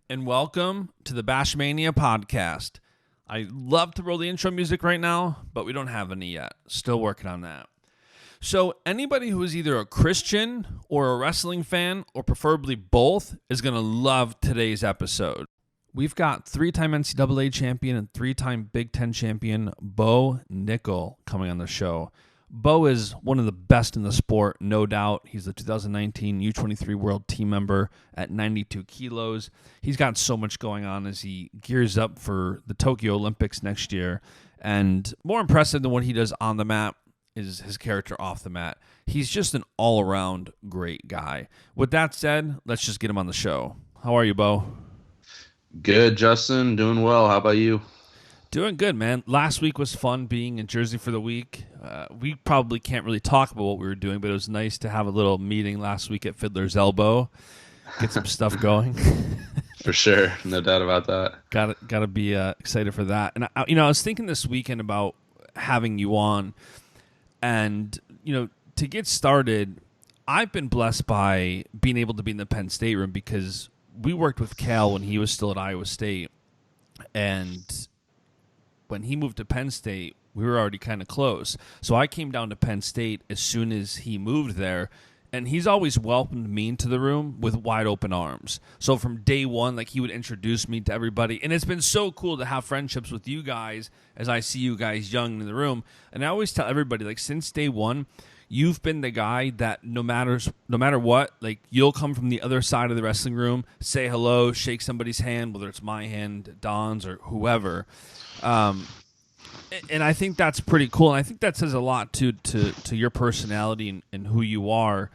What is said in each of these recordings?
and welcome to the Baschamania podcast. I love to roll the intro music right now, but we don't have any yet. Still working on that. So anybody who is either a Christian or a wrestling fan, or preferably both, is going to love today's episode. We've got three-time NCAA champion and three-time Big Ten champion Bo Nickal coming on the show. Bo is one of the best in the sport, no doubt. He's the 2019 U23 World Team member at 92 kilos. He's got so much going on as he gears up for the Tokyo Olympics next year. And more impressive than what he does on the mat is his character off the mat. He's just an all-around great guy. With that said, let's just get him on the show. How are you, Bo? Good, Justin. Doing well. How about you? Doing good, man. Last week was fun being in Jersey for the week. We probably can't really talk about what we were doing, but it was nice to have a little meeting last week at Fiddler's Elbow, get some stuff going. For sure. No doubt about that. Got to be excited for that. And, I was thinking this weekend about having you on. And, to get started, I've been blessed by being able to be in the Penn State room because we worked with Cal when he was still at Iowa State. And when he moved to Penn State, we were already kind of close. So I came down to Penn State as soon as he moved there. And he's always welcomed me into the room with wide open arms. So from day one, he would introduce me to everybody. And it's been so cool to have friendships with you guys as I see you guys young in the room. And I always tell everybody, since day one, you've been the guy that no matter what, you'll come from the other side of the wrestling room, say hello, shake somebody's hand, whether it's my hand, Don's, or whoever. And I think that's pretty cool. And I think that says a lot to your personality and who you are.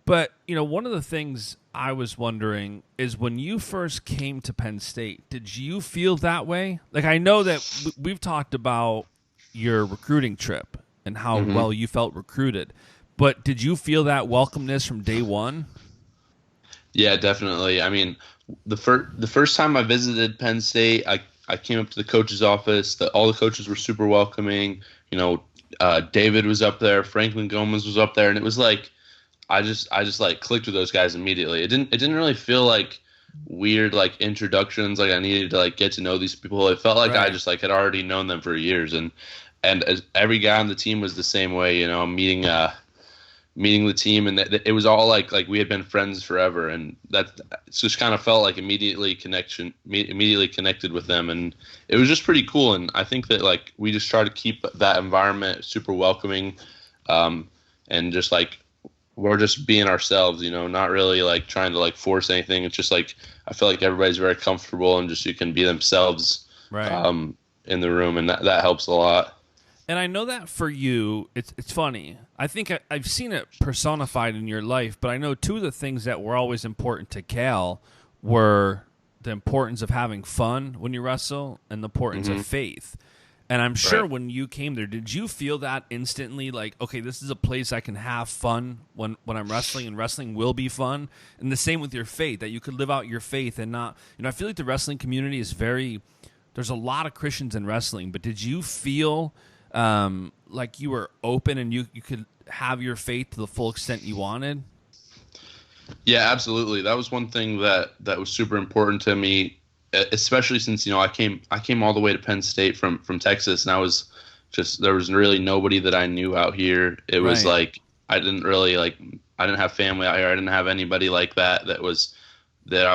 But, one of the things I was wondering is when you first came to Penn State, did you feel that way? I know that we've talked about your recruiting trip and how well you felt recruited. But did you feel that welcomeness from day one? Yeah, definitely. I mean, the first time I visited Penn State, I came up to the coach's office. All the coaches were super welcoming. David was up there, Franklin Gomez was up there, and it was I just clicked with those guys immediately. It didn't really feel weird introductions. I needed to get to know these people. It felt like Right. I just had already known them for years, and as every guy on the team was the same way. Meeting the team, and it was all like we had been friends forever, and that just kind of felt immediately connected with them, and it was just pretty cool. And I think that we just try to keep that environment super welcoming, and just we're just being ourselves, not really trying to force anything. It's just I feel like everybody's very comfortable and just you can be themselves, Right. In the room, and that helps a lot. And I know that for you, it's funny. I think I've seen it personified in your life, but I know two of the things that were always important to Cal were the importance of having fun when you wrestle and the importance of faith. And I'm sure Right. when you came there, did you feel that instantly, okay, this is a place I can have fun when I'm wrestling, and wrestling will be fun? And the same with your faith, that you could live out your faith and not, I feel like the wrestling community is there's a lot of Christians in wrestling, but did you feel like you were open and you could have your faith to the full extent you wanted? Yeah, absolutely. That was one thing that was super important to me, especially since I came all the way to Penn State from Texas, and there was really nobody that I knew out here. It was Right. I didn't have family out here. I didn't have anybody like that I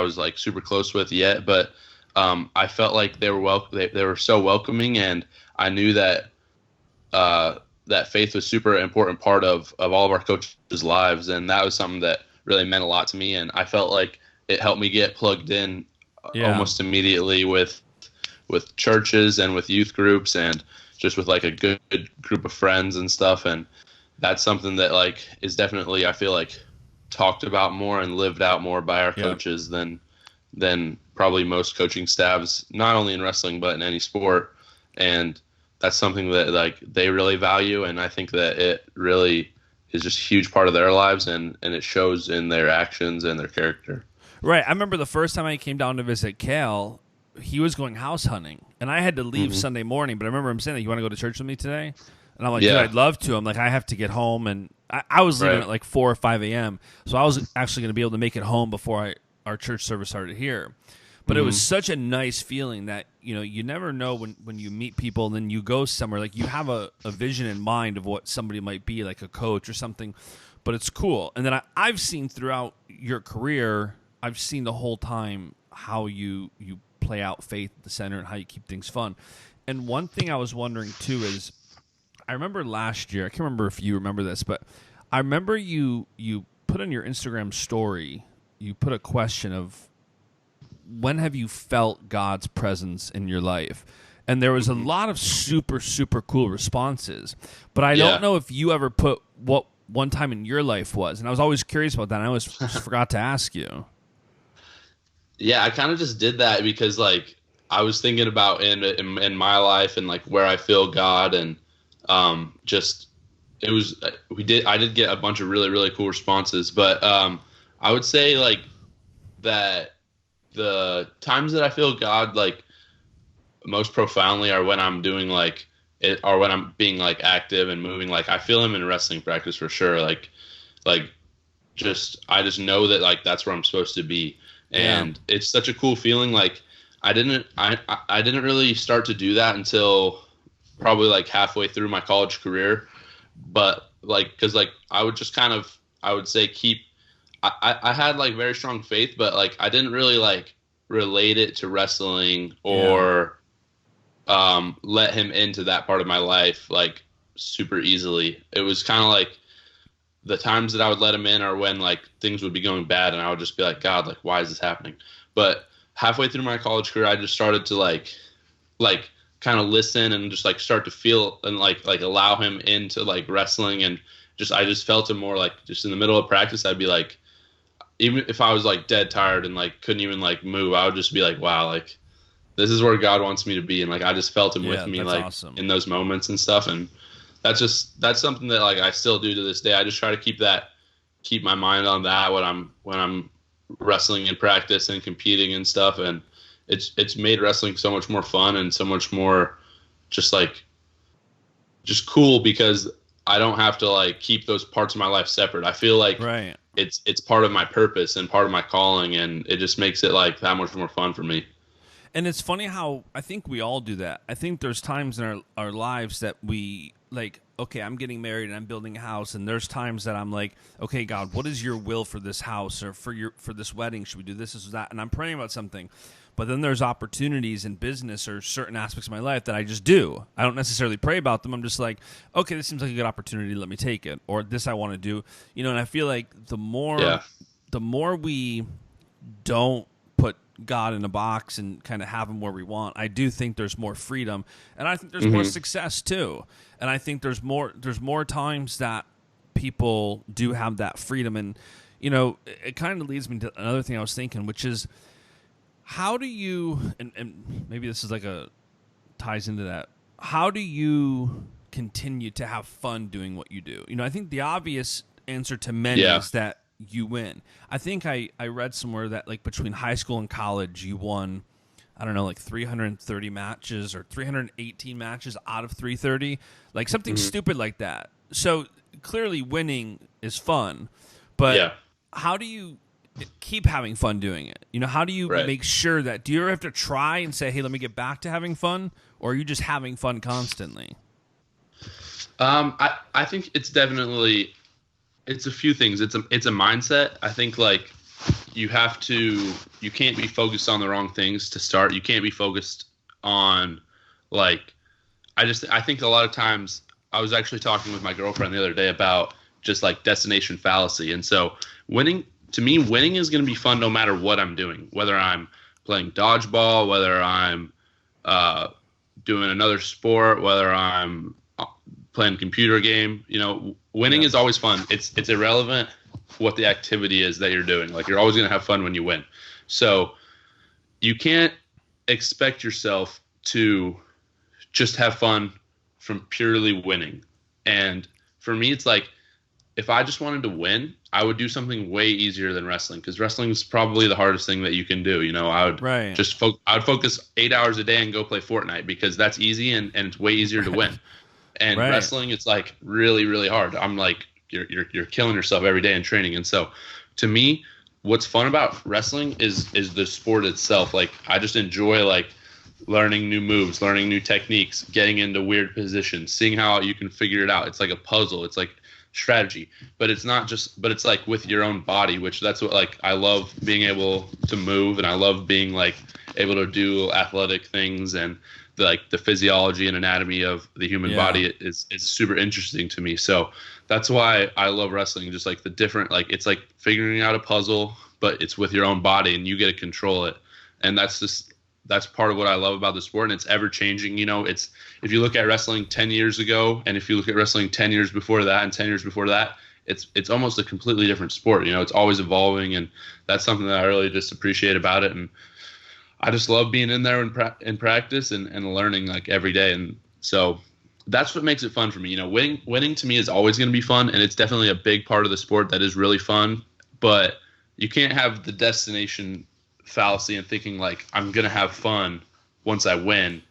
was super close with yet. But I felt like they were so welcoming, and I knew that that faith was super important part of all of our coaches' lives, and that was something that really meant a lot to me. And I felt like it helped me get plugged in almost immediately with churches and with youth groups, and just with a good group of friends and stuff. And that's something that is definitely, I feel talked about more and lived out more by our coaches than probably most coaching staffs, not only in wrestling but in any sport. And that's something that they really value, and I think that it really is just a huge part of their lives, and it shows in their actions and their character. Right. I remember the first time I came down to visit Cal, he was going house hunting, and I had to leave Sunday morning, but I remember him saying, you want to go to church with me today? And I'm like, dude, I'd love to. I'm like, I have to get home, and I was leaving at 4 or 5 a.m., so I was actually going to be able to make it home before our church service started here. But it was such a nice feeling that, you never know when you meet people and then you go somewhere, like you have a vision in mind of what somebody might be, like a coach or something, but it's cool. And then I've seen throughout your career, I've seen the whole time how you play out faith at the center and how you keep things fun. And one thing I was wondering too is, I remember last year, I can't remember if you remember this, but I remember you put on your Instagram story, you put a question of, when have you felt God's presence in your life? And there was a lot of super, super cool responses. But I don't know if you ever put what one time in your life was. And I was always curious about that. And I always just forgot to ask you. Yeah, I kind of just did that because, like, I was thinking about in my life and, like, where I feel God. And I did get a bunch of really, really cool responses. But I would say, like, that the times that I feel God, like, most profoundly are when I'm doing, like, it, or when I'm being, like, active and moving. Like, I feel him in wrestling practice for sure. I just know that, like, that's where I'm supposed to be. And it's such a cool feeling. Like, I didn't really start to do that until probably, like, halfway through my college career. But, like, cause, like, I would just kind of, I would say I had, like, very strong faith, but, like, I didn't really, like, relate it to wrestling or let him into that part of my life, like, super easily. It was kind of like the times that I would let him in are when, like, things would be going bad, and I would just be like, God, like, why is this happening? But halfway through my college career, I just started to, like kind of listen and just, like, start to feel and, like allow him into, like, wrestling. And I just felt him more, like, just in the middle of practice, I'd be like, even if I was, like, dead tired and, like, couldn't even, like, move, I would just be like, wow, like, this is where God wants me to be. And, like, I just felt him with me, like, awesome. In those moments and stuff. And that's something that, like, I still do to this day. I just try to keep my mind on that when I'm wrestling in practice and competing and stuff. And it's made wrestling so much more fun and so much more just cool, because I don't have to, like, keep those parts of my life separate. I feel like it's part of my purpose and part of my calling, and it just makes it, like, that much more fun for me. And it's funny how I think we all do that. I think there's times in our lives that we, like, okay, I'm getting married and I'm building a house, and there's times that I'm like, okay, God, what is your will for this house or for this wedding? Should we do this or that? And I'm praying about something. But then there's opportunities in business or certain aspects of my life that I just do. I don't necessarily pray about them. I'm just like, okay, this seems like a good opportunity. Let me take it. Or this I want to do. And I feel like the more we don't put God in a box and kind of have him where we want, I do think there's more freedom, and I think there's more success too. And I think there's more times that people do have that freedom. And it kind of leads me to another thing I was thinking, which is, how do you, and maybe this is ties into that, how do you continue to have fun doing what you do? I think the obvious answer to many is that you win. I think I read somewhere that, like, between high school and college, you won, I don't know, like 330 matches or 318 matches out of 330, like something stupid like that. So clearly winning is fun, but how do you keep having fun doing it? How do you make sure that, do you ever have to try and say, hey, let me get back to having fun, or are you just having fun constantly? I think it's definitely, it's a few things. It's a mindset. I think, like, you can't be focused on the wrong things to start. You can't be focused on, like, I think a lot of times, I was actually talking with my girlfriend the other day about just, like, destination fallacy. And so winning is going to be fun no matter what I'm doing, whether I'm playing dodgeball, whether I'm doing another sport, whether I'm playing a computer game. Winning is always fun. It's irrelevant what the activity is that you're doing. Like, you're always going to have fun when you win. So you can't expect yourself to just have fun from purely winning. And for me, it's like, if I just wanted to win, I would do something way easier than wrestling, because wrestling is probably the hardest thing that you can do. I would I'd focus 8 hours a day and go play Fortnite, because that's easy and it's way easier to win. And wrestling, it's, like, really, really hard. I'm like, you're killing yourself every day in training. And so to me, what's fun about wrestling is the sport itself. Like I just enjoy like learning new moves, learning new techniques, getting into weird positions, seeing how you can figure it out. It's like a puzzle. It's like strategy, but it's not just, but it's like with your own body, which that's what like I love being able to move, and I love being like able to do athletic things, and the physiology and anatomy of the human body is super interesting to me. So that's why I love wrestling. Just like the different, like it's like figuring out a puzzle, but it's with your own body and you get to control it. And that's part of what I love about the sport, and it's ever changing. You know, it's, if you look at wrestling 10 years ago, and if you look at wrestling 10 years before that and 10 years before that, it's almost a completely different sport. You know, it's always evolving, and that's something that I really just appreciate about it. And I just love being in there in practice and learning like every day. And so that's what makes it fun for me. You know, winning to me is always going to be fun, and it's definitely a big part of the sport that is really fun. But you can't have the destination fallacy and thinking like I'm going to have fun once I win.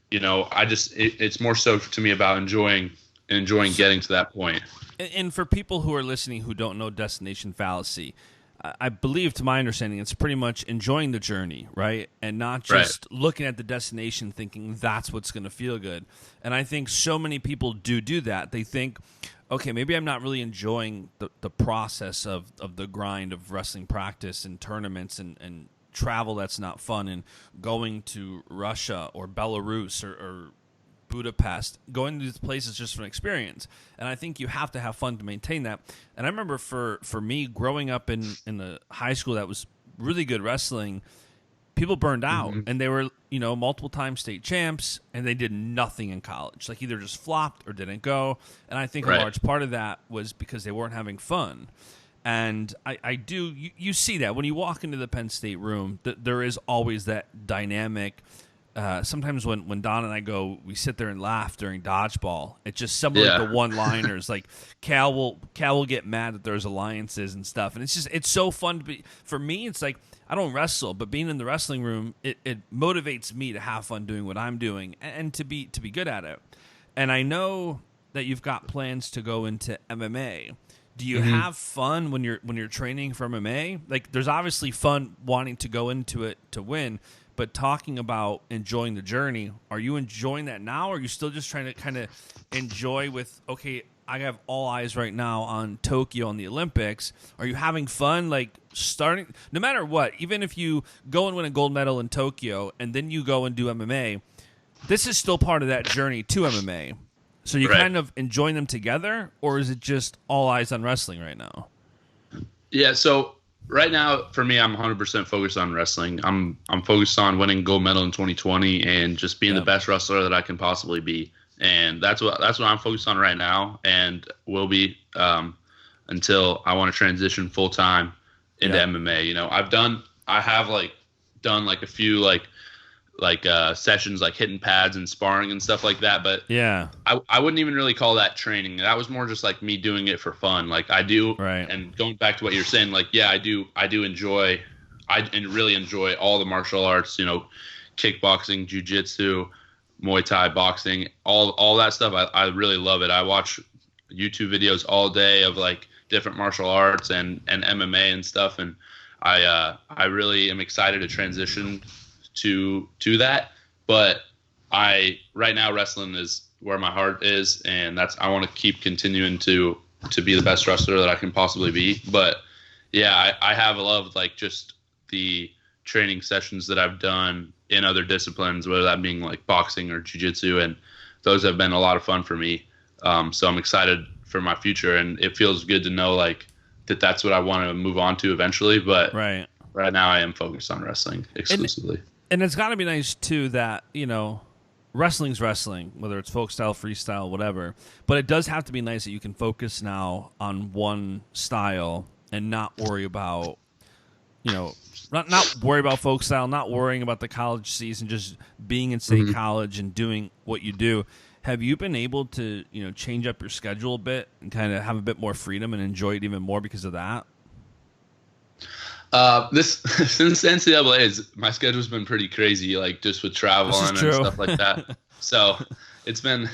You know, it's more so to me about enjoying getting to that point. And for people who are listening who don't know destination fallacy, I believe, to my understanding, it's pretty much enjoying the journey, right? And not just looking at the destination thinking that's what's going to feel good. And I think so many people do that. They think, okay, maybe I'm not really enjoying the process of the grind of wrestling practice and tournaments and travel that's not fun, and going to Russia or Belarus or Budapest, going to these places just for an experience. And I think you have to have fun to maintain that. And I remember for me growing up in the high school that was really good wrestling, people burned out, and they were, you know, multiple time state champs, and they did nothing in college. Like either just flopped or didn't go. And I think a large part of that was because they weren't having fun. And you see that when you walk into the Penn State room, there is always that dynamic. Sometimes when Don and I go, we sit there and laugh during dodgeball. It's just some of like the one-liners. Like Cal will get mad that there's alliances and stuff, and it's so fun to be. For me, it's like I don't wrestle, but being in the wrestling room, it motivates me to have fun doing what I'm doing and to be good at it. And I know that you've got plans to go into MMA. Do you have fun when you're training for MMA? Like, there's obviously fun wanting to go into it to win. But talking about enjoying the journey, are you enjoying that now, or are you still just trying to kind of enjoy with, okay, I have all eyes right now on Tokyo and the Olympics? Are you having fun, like starting, no matter what, even if you go and win a gold medal in Tokyo and then you go and do MMA, this is still part of that journey to MMA. So you kind of enjoying them together, or is it just all eyes on wrestling right now? Yeah, so right now, for me, I'm 100% focused on wrestling. I'm focused on winning gold medal in 2020 and just being the best wrestler that I can possibly be. And that's what I'm focused on right now, and will be until I want to transition full time into MMA. You know, I have done a few sessions, like hitting pads and sparring and stuff like that. But I wouldn't even really call that training. That was more just like me doing it for fun. Like I do. Right. And going back to what you're saying, like, I do enjoy, really enjoy all the martial arts, you know, kickboxing, jiu-jitsu, Muay Thai, boxing, all that stuff. I really love it. I watch YouTube videos all day of like different martial arts and MMA and stuff. And I really am excited to transition to that, but right now wrestling is where my heart is, and I want to keep continuing to be the best wrestler that I can possibly be. But I have loved like just the training sessions that I've done in other disciplines, whether that being like boxing or jiu-jitsu, and those have been a lot of fun for me. So I'm excited for my future, and it feels good to know like that's what I want to move on to eventually. But right now I am focused on wrestling exclusively. And it's got to be nice, too, that, you know, wrestling's wrestling, whether it's folk style, freestyle, whatever. But it does have to be nice that you can focus now on one style and not worry about, you know, not worry about folk style, not worrying about the college season, just being in state college and doing what you do. Have you been able to, you know, change up your schedule a bit and kind of have a bit more freedom and enjoy it even more because of that? Since NCAA, my schedule's been pretty crazy, like just with traveling and stuff like that. So it's been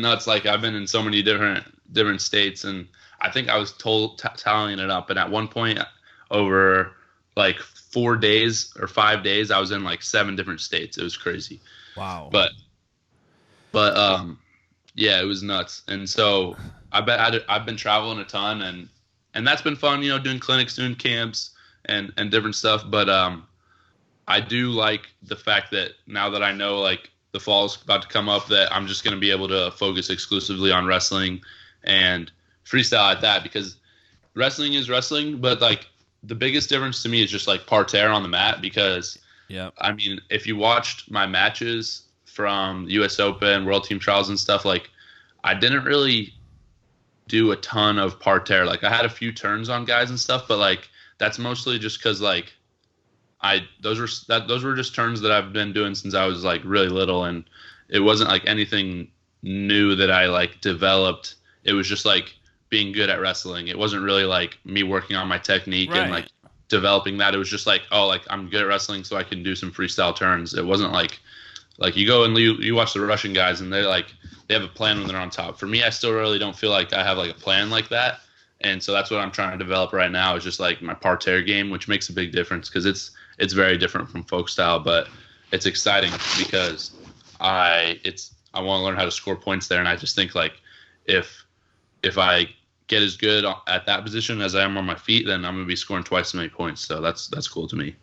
nuts. Like I've been in so many different states, and I think I was tallying it up. And at one point, over like 4 days or 5 days, I was in like 7 different states. It was crazy. Wow. But yeah, it was nuts. And so I've been traveling a ton, and that's been fun, doing clinics, doing camps, and different stuff. But I do like the fact that now that I know like the fall's about to come up, that I'm just going to be able to focus exclusively on wrestling and freestyle at that, because wrestling is wrestling, but like the biggest difference to me is just like parterre on the mat, because I mean, if you watched my matches from US Open, World Team Trials and stuff, like I didn't really do a ton of parterre. Like I had a few turns on guys and stuff, but like that's mostly just because like those were just turns that I've been doing since I was like really little, and it wasn't like anything new that I like developed. It was just like being good at wrestling. It wasn't really like me working on my technique and like developing that. It was just like, oh, like I'm good at wrestling, so I can do some freestyle turns. It wasn't like you go and you watch the Russian guys and they have a plan when they're on top. For me, I still really don't feel like I have like a plan like that. And so that's what I'm trying to develop right now, is just like my parterre game, which makes a big difference because it's very different from folk style, but it's exciting because I want to learn how to score points there. And I just think like if I get as good at that position as I am on my feet, then I'm going to be scoring twice as many points. So that's cool to me.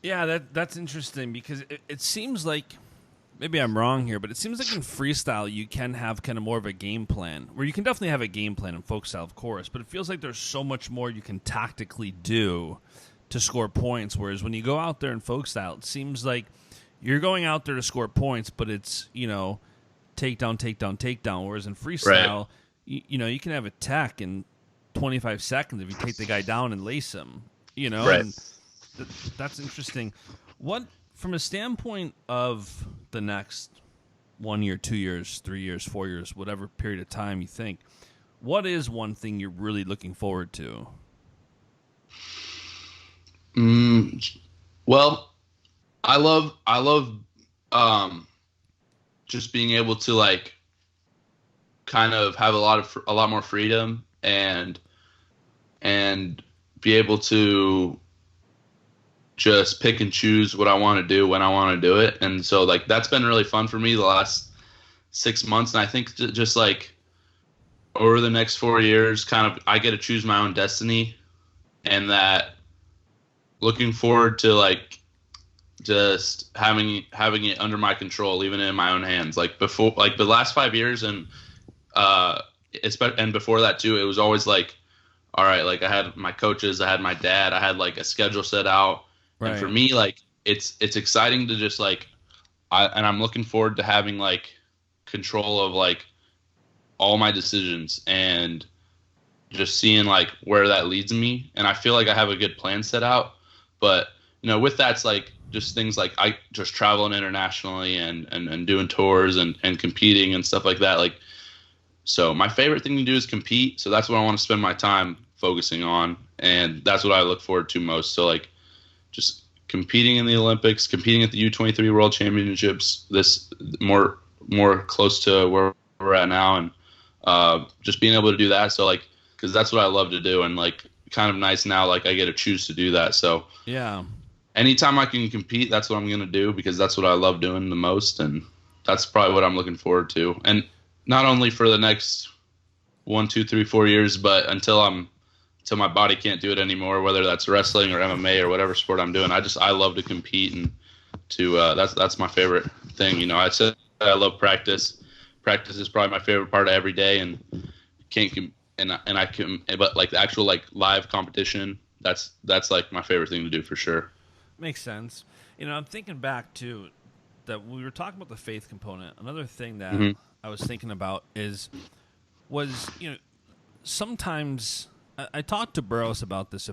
Yeah, that's interesting because it seems like, maybe I'm wrong here, but it seems like in freestyle you can have kind of more of a game plan, where you can definitely have a game plan in folk style, of course, but it feels like there's so much more you can tactically do to score points, whereas when you go out there in folk style, it seems like you're going out there to score points, but it's, takedown, whereas in freestyle, you can have a tech in 25 seconds if you take the guy down and lace him, and that's interesting. What, from a standpoint of the next 1 year, 2 years, 3 years, 4 years, whatever period of time you think, what is one thing you're really looking forward to? Well, I love just being able to like kind of have a lot more freedom and be able to just pick and choose what I want to do when I want to do it. And so like that's been really fun for me the last 6 months. And I think just like over the next 4 years, kind of I get to choose my own destiny, and that looking forward to like just having it under my control, leaving it in my own hands. Like before, like the last 5 years and before that too, it was always like, all right, like I had my coaches, I had my dad, I had like a schedule set out. Right. And for me, like it's exciting to just like I'm looking forward to having like control of like all my decisions and just seeing like where that leads me. And I feel like I have a good plan set out, but with that's like just things like I just traveling internationally and doing tours and competing and stuff like that. Like, so my favorite thing to do is compete. So that's what I want to spend my time focusing on. And that's what I look forward to most. So like, just competing in the Olympics, competing at the U23 World Championships, this more close to where we're at now, and just being able to do that. So like, because that's what I love to do, and like kind of nice now, like I get to choose to do that. So yeah, anytime I can compete, that's what I'm gonna do, because that's what I love doing the most, and that's probably what I'm looking forward to. And not only for the next 1, 2, 3, 4 years, but until my body can't do it anymore, whether that's wrestling or MMA or whatever sport I'm doing. I love to compete, and that's my favorite thing. I said I love practice. Practice is probably my favorite part of every day, and but like the actual like live competition, that's like my favorite thing to do for sure. Makes sense. I'm thinking back to that we were talking about the faith component. Another thing that I was thinking about was sometimes. I talked to Burroughs about this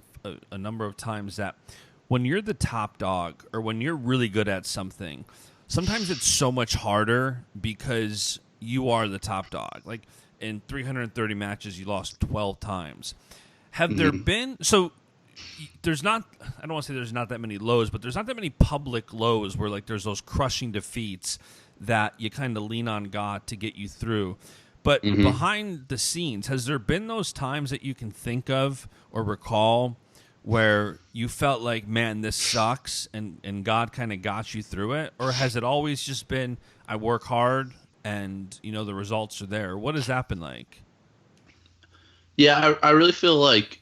a number of times, that when you're the top dog or when you're really good at something, sometimes it's so much harder because you are the top dog. Like in 330 matches, you lost 12 times. Have there been – so there's not – I don't want to say there's not that many lows, but there's not that many public lows where like there's those crushing defeats that you kind of lean on God to get you through. But behind the scenes, has there been those times that you can think of or recall where you felt like, man, this sucks, and God kind of got you through it? Or has it always just been, I work hard and, the results are there? What has that been like? Yeah, I really feel like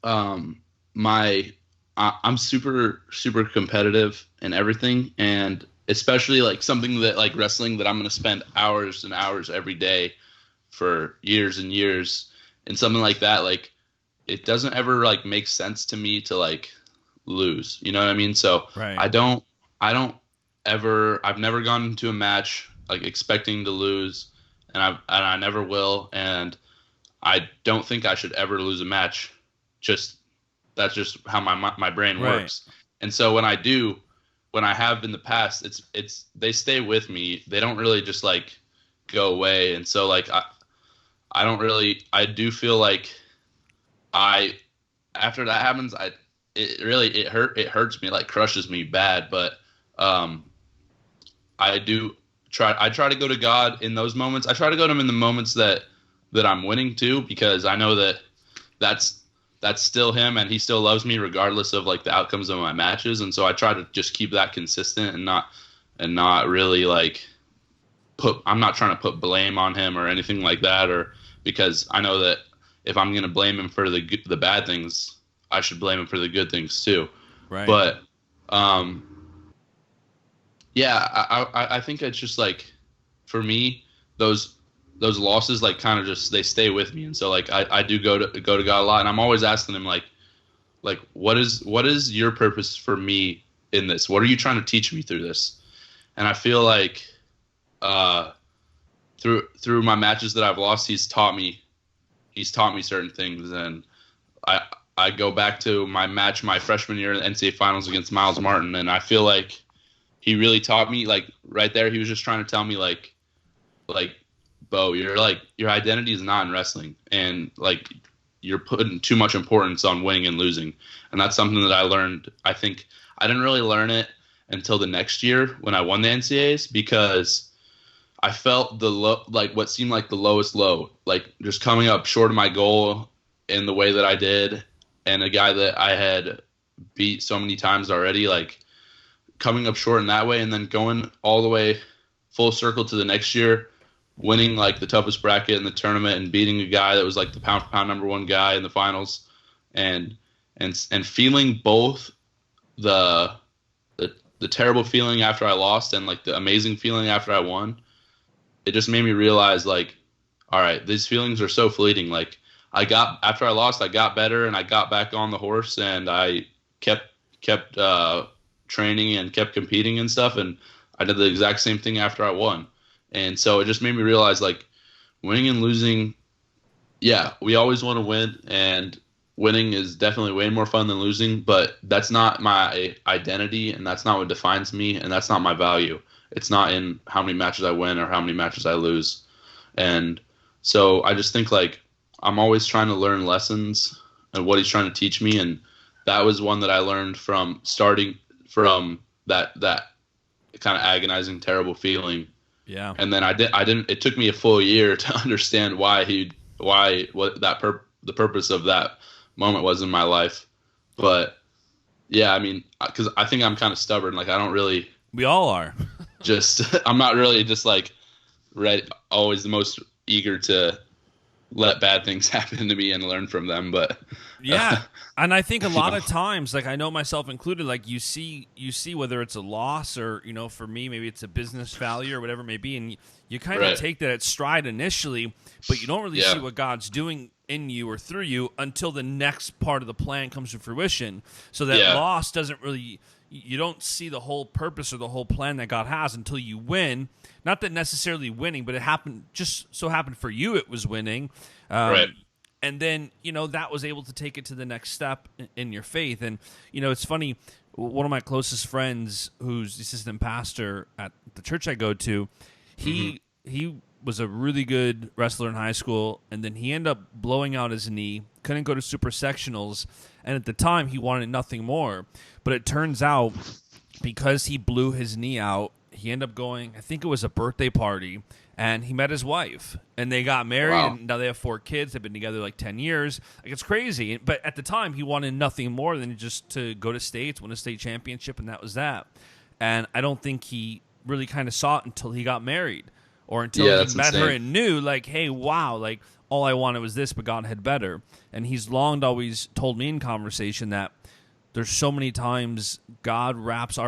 um, I'm super, super competitive in everything. And especially like something that like wrestling that I'm going to spend hours and hours every day for years and years, and something like that, like it doesn't ever like make sense to me to like lose, you know what I mean? So Right. I've never gone into a match like expecting to lose, and I never will, and I don't think I should ever lose a match. Just that's just how my brain works. And so when I have in the past, it's they stay with me. They don't really just like go away. And so like I do feel like after that happens, it hurts me, like crushes me bad. But I try to go to God in those moments. I try to go to him in the moments that I'm winning too, because I know that that's still him, and he still loves me regardless of like the outcomes of my matches. And so I try to just keep that consistent and not really like I'm not trying to put blame on him or anything like that, or because I know that if I'm going to blame him for the bad things, I should blame him for the good things too. Right. But yeah, I think it's just like, for me, those losses like kind of just, they stay with me. And so like I do go to God a lot, and I'm always asking him like what is your purpose for me in this? What are you trying to teach me through this? And I feel like through my matches that I've lost, he's taught me certain things. And I go back to my freshman year in the NCAA finals against Miles Martin, and I feel like he really taught me, like right there, he was just trying to tell me like Bo, your identity is not in wrestling, and like you're putting too much importance on winning and losing. And that's something that I learned. I think I didn't really learn it until the next year when I won the NCAAs, because I felt what seemed like the lowest low, like just coming up short of my goal in the way that I did, and a guy that I had beat so many times already, like coming up short in that way, and then going all the way full circle to the next year, winning like the toughest bracket in the tournament and beating a guy that was like the pound for pound number one guy in the finals, and feeling both the terrible feeling after I lost and like the amazing feeling after I won. It just made me realize, like, all right, these feelings are so fleeting. Like after I lost, I got better and I got back on the horse, and I kept training and kept competing and stuff. And I did the exact same thing after I won. And so it just made me realize, like, winning and losing, yeah, we always want to win, and winning is definitely way more fun than losing, but that's not my identity, and that's not what defines me, and that's not my value. It's not in how many matches I win or how many matches I lose. And so I just think, like, I'm always trying to learn lessons and what he's trying to teach me, and that was one that I learned from starting from that kind of agonizing, terrible feeling. Yeah. And then it took me a full year to understand the purpose of that moment was in my life. But yeah, I mean, because I think I'm kind of stubborn. Like, I don't really. We all are. I'm not really just like always the most eager to let bad things happen to me and learn from them. But yeah. And I think a lot of times, like, I know myself included, like you see whether it's a loss or, for me, maybe it's a business failure or whatever it may be. And you kind of take that at stride initially, but you don't really see what God's doing in you or through you until the next part of the plan comes to fruition. So that loss doesn't really, you don't see the whole purpose or the whole plan that God has until you win. Not that necessarily winning, but it happened, just so happened for you it was winning. And then, that was able to take it to the next step in your faith. And, it's funny, one of my closest friends who's the assistant pastor at the church I go to, he was a really good wrestler in high school, and then he ended up blowing out his knee, couldn't go to super sectionals, and at the time he wanted nothing more. But it turns out, because he blew his knee out, he ended up going, I think it was a birthday party, and he met his wife, and they got married, Wow. and now they have 4 kids. They've been together like 10 years. Like, it's crazy. But at the time, he wanted nothing more than just to go to states, win a state championship, and that was that. And I don't think he really kind of saw it until he got married, or until he met her and knew, like, hey, wow, like, all I wanted was this, but God had better. And he's long always told me in conversation that there's so many times God wraps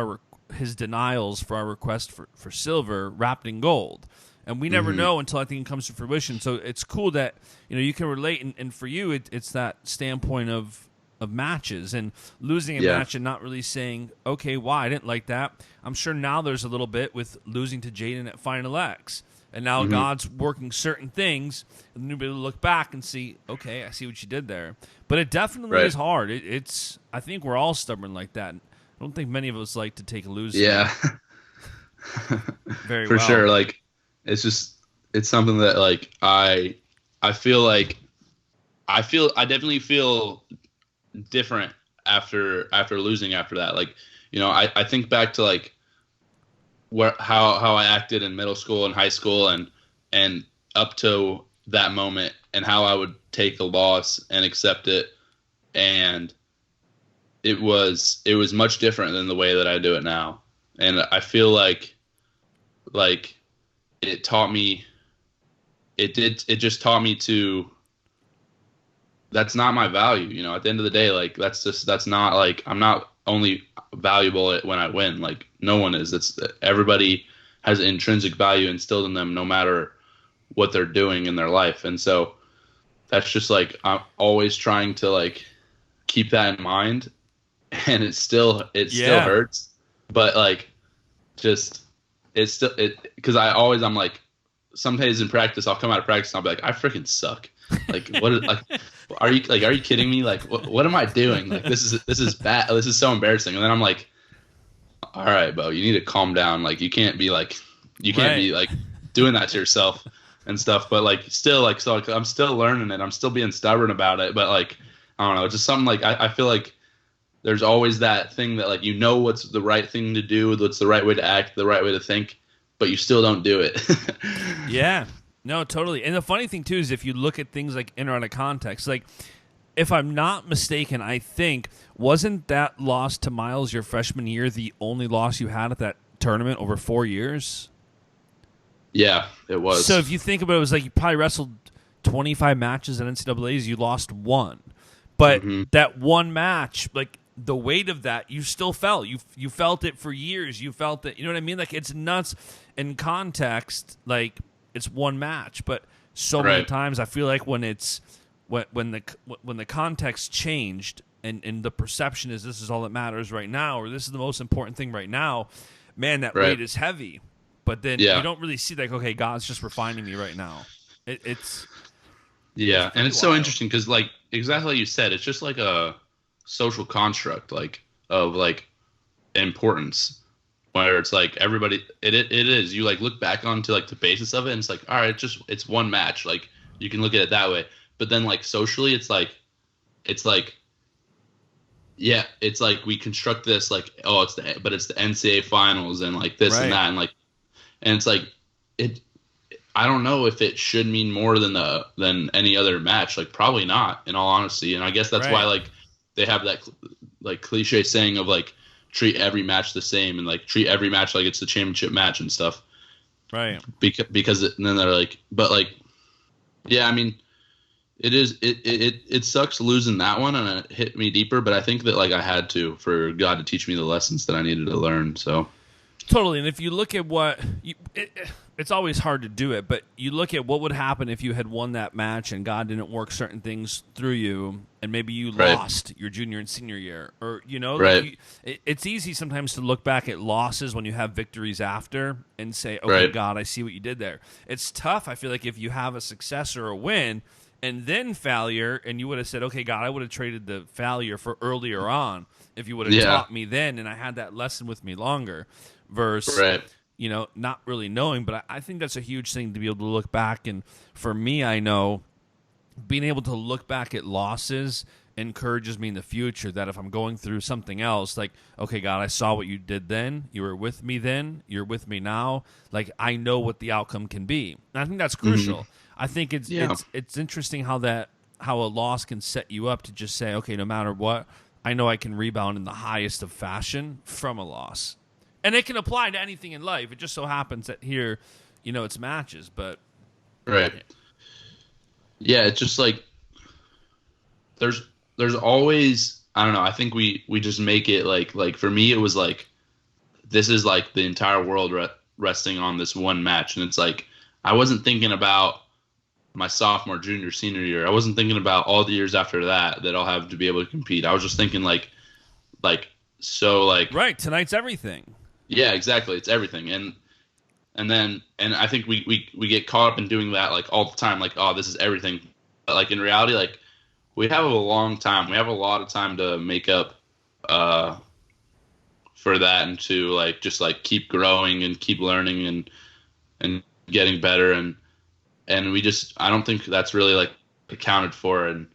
his denials for our request for silver wrapped in gold. And we never know until I think it comes to fruition. So it's cool that, you can relate. And for you, it's that standpoint of matches and losing a match and not really saying, okay, why? I didn't like that. I'm sure now there's a little bit with losing to Jaden at Final X. And now God's working certain things, and you'll be able to look back and see, okay, I see what you did there. But it definitely is hard. I think we're all stubborn like that. I don't think many of us like to take a losing. Yeah. Very For well. sure. Like, it's something that, like, I definitely feel different after losing after that. Like, I think back to, like, how I acted in middle school and high school and up to that moment, and how I would take a loss and accept it, and it was much different than the way that I do it now. And I feel like it taught me, it just taught me to, that's not my value, at the end of the day. Like, that's not, like, I'm not only valuable when I win. Like, no one is. Everybody has intrinsic value instilled in them, no matter what they're doing in their life. And so that's just, like, I'm always trying to, like, keep that in mind. And it still hurts, but, like, just, because I'm like, some days in practice, I'll come out of practice and I'll be like, I freaking suck. Like, are you kidding me? Like, what am I doing? Like, this is bad. This is so embarrassing. And then I'm like, all right, Bo, you need to calm down. Like, you can't be doing that to yourself and stuff. But, like, still, like, so, like, I'm still learning it. I'm still being stubborn about it. But, like, I don't know, it's just something, like, I feel like there's always that thing that, like, what's the right thing to do, what's the right way to act, the right way to think, but you still don't do it. Yeah. No, totally. And the funny thing, too, is if you look at things like in or out of context, like, if I'm not mistaken, I think, wasn't that loss to Miles your freshman year the only loss you had at that tournament over 4 years? Yeah, it was. So if you think about it, it was like you probably wrestled 25 matches at NCAAs, you lost 1. But that one match, like, the weight of that, you still felt. You felt it for years. You felt it. You know what I mean? Like, it's nuts in context, like, it's one match, but so many times I feel like when the context changed and the perception is this is all that matters right now, or this is the most important thing right now, man, that weight is heavy. But then you don't really see, like, okay, God's just refining me right now. It's and it's so interesting because, like, exactly like you said, it's just like a social construct, like, of, like, importance. Where it's like everybody, it is. You, like, look back onto, like, the basis of it, and it's like, all right, it's one match. Like, you can look at it that way. But then, like, socially, it's like we construct this, like, oh, it's the NCAA finals and, like, this and that, and, like, and it's like I don't know if it should mean more than any other match. Like, probably not, in all honesty. And I guess that's why, like, they have that, like, cliche saying of, like, treat every match the same, and, like, treat every match like it's the championship match and stuff. Right. Because and then they're like, but, like, yeah, I mean, it sucks losing that one, and it hit me deeper, but I think that, like, I had to, for God to teach me the lessons that I needed to learn. So totally. And if you look at it's always hard to do it, but you look at what would happen if you had won that match and God didn't work certain things through you, and maybe you lost your junior and senior year, or, it's easy sometimes to look back at losses when you have victories after and say, okay, God, I see what you did there. It's tough, I feel like, if you have a success or a win and then failure, and you would have said, okay, God, I would have traded the failure for earlier on if you would have taught me then, and I had that lesson with me longer, versus not really knowing. But I think that's a huge thing to be able to look back. And for me, I know being able to look back at losses encourages me in the future that if I'm going through something else, like, okay, God, I saw what you did then. You were with me then. You're with me now. Like, I know what the outcome can be. And I think that's crucial. I think it's interesting how a loss can set you up to just say, okay, no matter what, I know I can rebound in the highest of fashion from a loss. And it can apply to anything in life. It just so happens that here, it's matches, but right. Yeah, it's just like there's always, I don't know, I think we just make it like for me it was like this is like the entire world resting on this one match, and it's like I wasn't thinking about my sophomore, junior, senior year. I wasn't thinking about all the years after that I'll have to be able to compete. I was just thinking like right, tonight's everything. Yeah, exactly. It's everything. And I think we get caught up in doing that like all the time, like, oh, this is everything. But like in reality, like we have a long time. We have a lot of time to make up for that, and to like just like keep growing and keep learning and getting better, and I don't think that's really like accounted for. And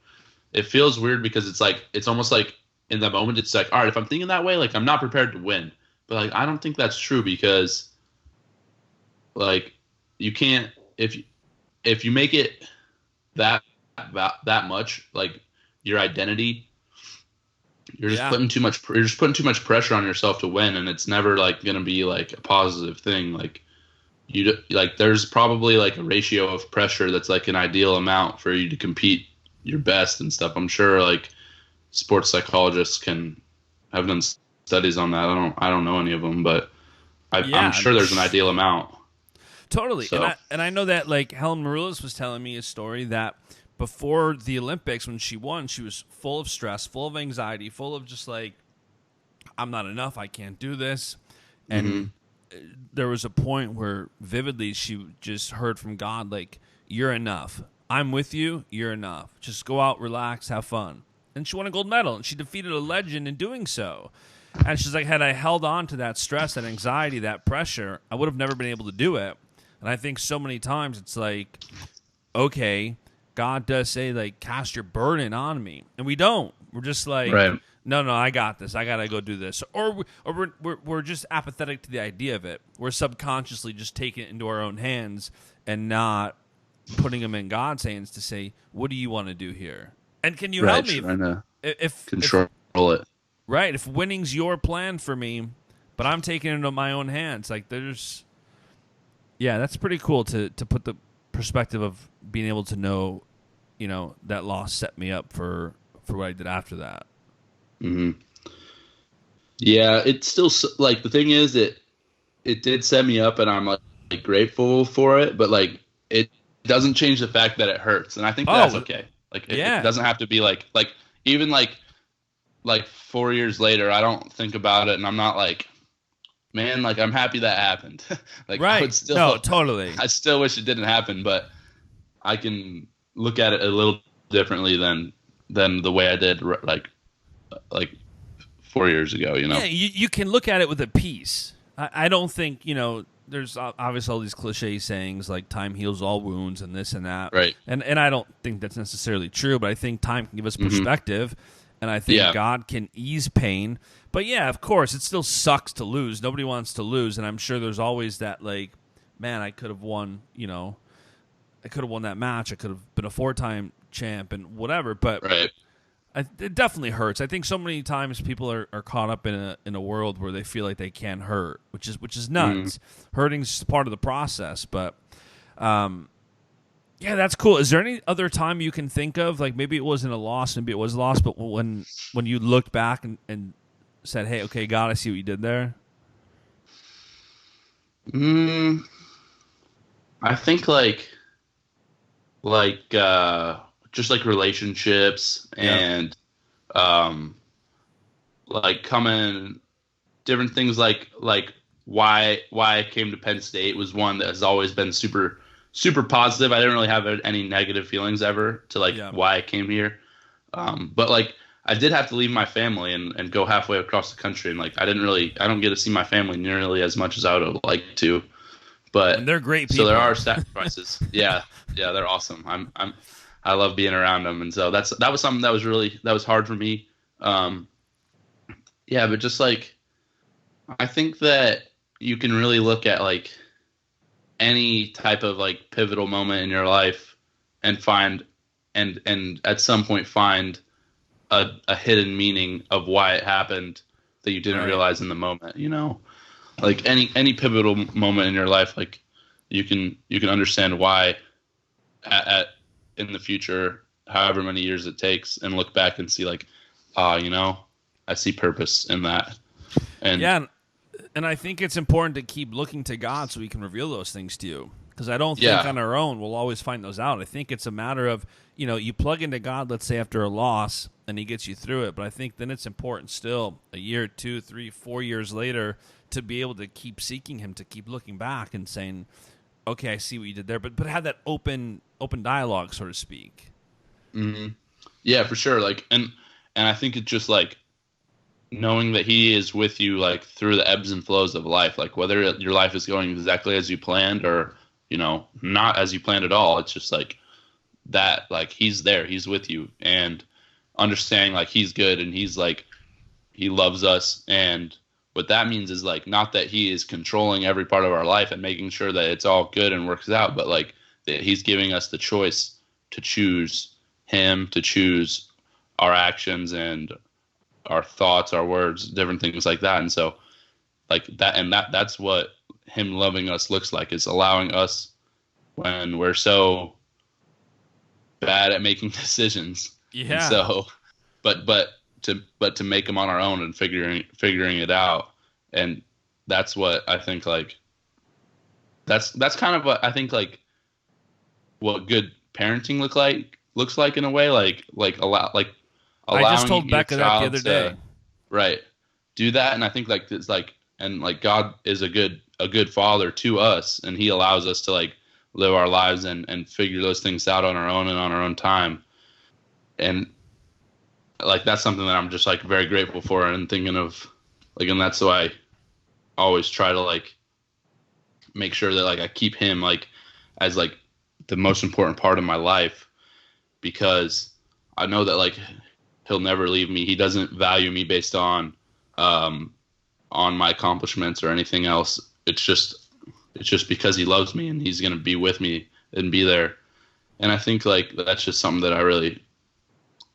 it feels weird because it's almost like in the moment it's like, all right, if I'm thinking that way, like I'm not prepared to win. But like I don't think that's true, because like you can't, if you make it that much like your identity, you're just putting too much pressure on yourself to win, and it's never like going to be like a positive thing. Like there's probably like a ratio of pressure that's like an ideal amount for you to compete your best and stuff. I'm sure like sports psychologists have done studies on that. I don't know any of them, but I'm sure there's an ideal amount. Totally. So. And I know that like Helen Maroulis was telling me a story that before the Olympics, when she won, she was full of stress, full of anxiety, full of just like, I'm not enough, I can't do this. And there was a point where vividly she just heard from God, like, you're enough. I'm with you. You're enough. Just go out, relax, have fun. And she won a gold medal, and she defeated a legend in doing so. And she's like, had I held on to that stress, that anxiety, that pressure, I would have never been able to do it. And I think so many times it's like, okay, God does say, like, cast your burden on me. And we don't. We're just like, right. No, I got this. I got to go do this. Or we're just apathetic to the idea of it. We're subconsciously just taking it into our own hands and not putting them in God's hands to say, what do you want to do here? And can you help me if control it? Right. If winning's your plan for me, but I'm taking it into my own hands, like that's pretty cool to put the perspective of being able to know, that loss set me up for what I did after that. Mm-hmm. Yeah, it's still like the thing is it did set me up, and I'm like grateful for it, but like it doesn't change the fact that it hurts, and I think that's okay. Like it doesn't have to be like even like 4 years later, I don't think about it, and I'm not like, man, like I'm happy that happened. Like right? I would still, no, totally. I still wish it didn't happen, but I can look at it a little differently than the way I did like 4 years ago. Yeah, you can look at it with a peace. I don't think there's obviously all these cliche sayings like time heals all wounds and this and that. Right. And I don't think that's necessarily true, but I think time can give us perspective, and I think God can ease pain. But yeah, of course, it still sucks to lose. Nobody wants to lose, and I'm sure there's always that like, man, I could have won, I could have won that match. I could have been a 4-time champ and whatever, but right. It definitely hurts. I think so many times people are caught up in a world where they feel like they can't hurt, which is nuts. Hurting's part of the process, but that's cool. Is there any other time you can think of, like maybe it wasn't a loss, maybe it was a loss, but when you looked back and said, "Hey, okay, God, I see what you did there"? I think just like relationships and like coming different things like why I came to Penn State was one that has always been super super positive. I didn't really have any negative feelings ever to why I came here. But like I did have to leave my family and go halfway across the country, and like I don't get to see my family nearly as much as I would have liked to. But and they're great people. So there are sacrifices. Yeah, they're awesome. I love being around him. And so that was something that was hard for me. Yeah, but just like, I think that you can really look at like any type of like pivotal moment in your life and find and at some point find a hidden meaning of why it happened that you didn't realize in the moment, like any pivotal moment in your life, like you can understand why at in the future, however many years it takes, and look back and see like, I see purpose in that. And yeah, and I think it's important to keep looking to God so He can reveal those things to you. Because I don't think on our own we'll always find those out. I think it's a matter of, you plug into God, let's say after a loss, and He gets you through it. But I think then it's important still, a year, 2, 3, 4 years later, to be able to keep seeking Him, to keep looking back and saying, okay, I see what you did there. But have that open dialogue, so to speak. Mm-hmm. Yeah, for sure. Like, and I think it's just like knowing that He is with you, like through the ebbs and flows of life, like whether your life is going exactly as you planned or, not as you planned at all. It's just like that, like He's there, He's with you, and understanding like He's good and He's like, He loves us. And what that means is like, not that He is controlling every part of our life and making sure that it's all good and works out, but like that He's giving us the choice to choose Him, to choose our actions and our thoughts, our words, different things like that. And so like that, and that's what Him loving us looks like, is allowing us when we're so bad at making decisions. Yeah. And so, but to make them on our own and figuring it out. And that's what I think, like, that's kind of what I think, like, what good parenting looks like in a way, like allowing I just told your Becca that the other day. Right. Do that. And I think like it's like, and like God is a good father to us, and He allows us to like live our lives and figure those things out on our own and on our own time. And like, that's something that I'm just like very grateful for and thinking of, like, and that's why I always try to like make sure that like I keep Him like as like the most important part of my life, because I know that like He'll never leave me. He doesn't value me based on my accomplishments or anything else. It's just because He loves me and He's going to be with me and be there. And I think like that's just something that I really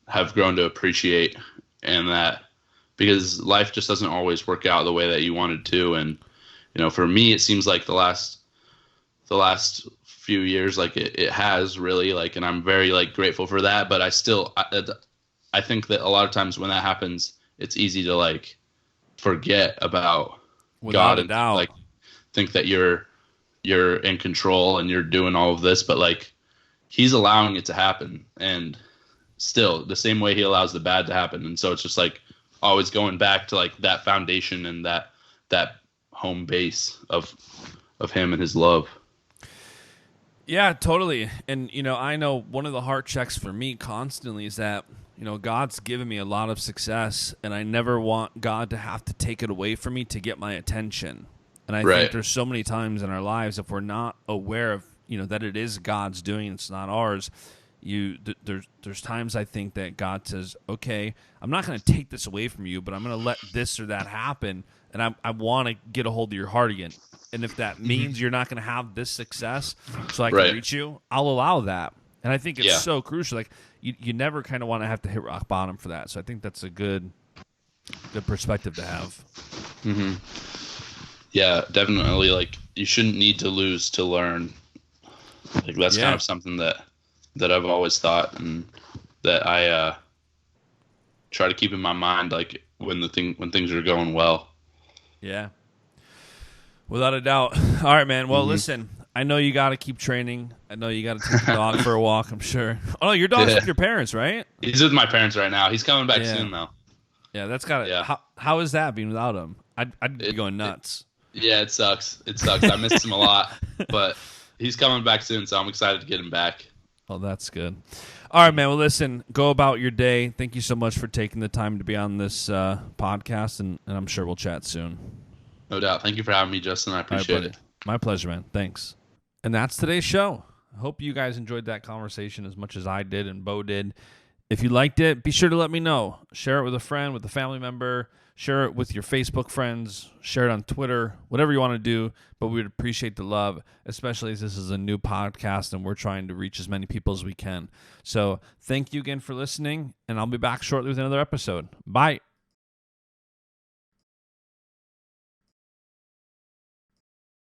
have grown to appreciate, and that because life just doesn't always work out the way that you wanted to. And, for me, it seems like the last few years, like it has really, like, and I'm very like grateful for that. But I think that a lot of times when that happens, it's easy to like forget about Without God a and doubt. like think that you're in control and you're doing all of this, but like He's allowing it to happen, and still the same way He allows the bad to happen. And so it's just like always going back to like that foundation and that home base of Him and His love. Yeah, totally. And, I know one of the heart checks for me constantly is that, God's given me a lot of success, and I never want God to have to take it away from me to get my attention. And I think there's so many times in our lives, if we're not aware of, that it is God's doing, it's not ours, there's times I think that God says, okay, I'm not going to take this away from you, but I'm going to let this or that happen, and I want to get a hold of your heart again. And if that means you're not going to have this success so I can reach you, I'll allow that. And I think it's so crucial. Like, you never kind of want to have to hit rock bottom for that. So I think that's a good perspective to have. Mm-hmm. Yeah, definitely. Like, you shouldn't need to lose to learn. Like, that's kind of something that I've always thought, and that I try to keep in my mind, like when things are going well. Yeah. Without a doubt. All right, man. Well, listen, I know you got to keep training. I know you got to take the dog for a walk, I'm sure. Oh, no, your dog's with your parents, right? He's with my parents right now. He's coming back soon, though. Yeah, that's got to. Yeah. How is that being without him? I'd be going nuts. It sucks. It sucks. I missed him a lot, but he's coming back soon, so I'm excited to get him back. Oh, that's good. All right, man. Well, listen, go about your day. Thank you so much for taking the time to be on this podcast, and I'm sure we'll chat soon. No doubt. Thank you for having me, Justin. I appreciate it. My pleasure, man. Thanks. And that's today's show. Hope you guys enjoyed that conversation as much as I did and Bo did. If you liked it, be sure to let me know. Share it with a friend, with a family member. Share it with your Facebook friends. Share it on Twitter, whatever you want to do. But we would appreciate the love, especially as this is a new podcast and we're trying to reach as many people as we can. So thank you again for listening, and I'll be back shortly with another episode. Bye.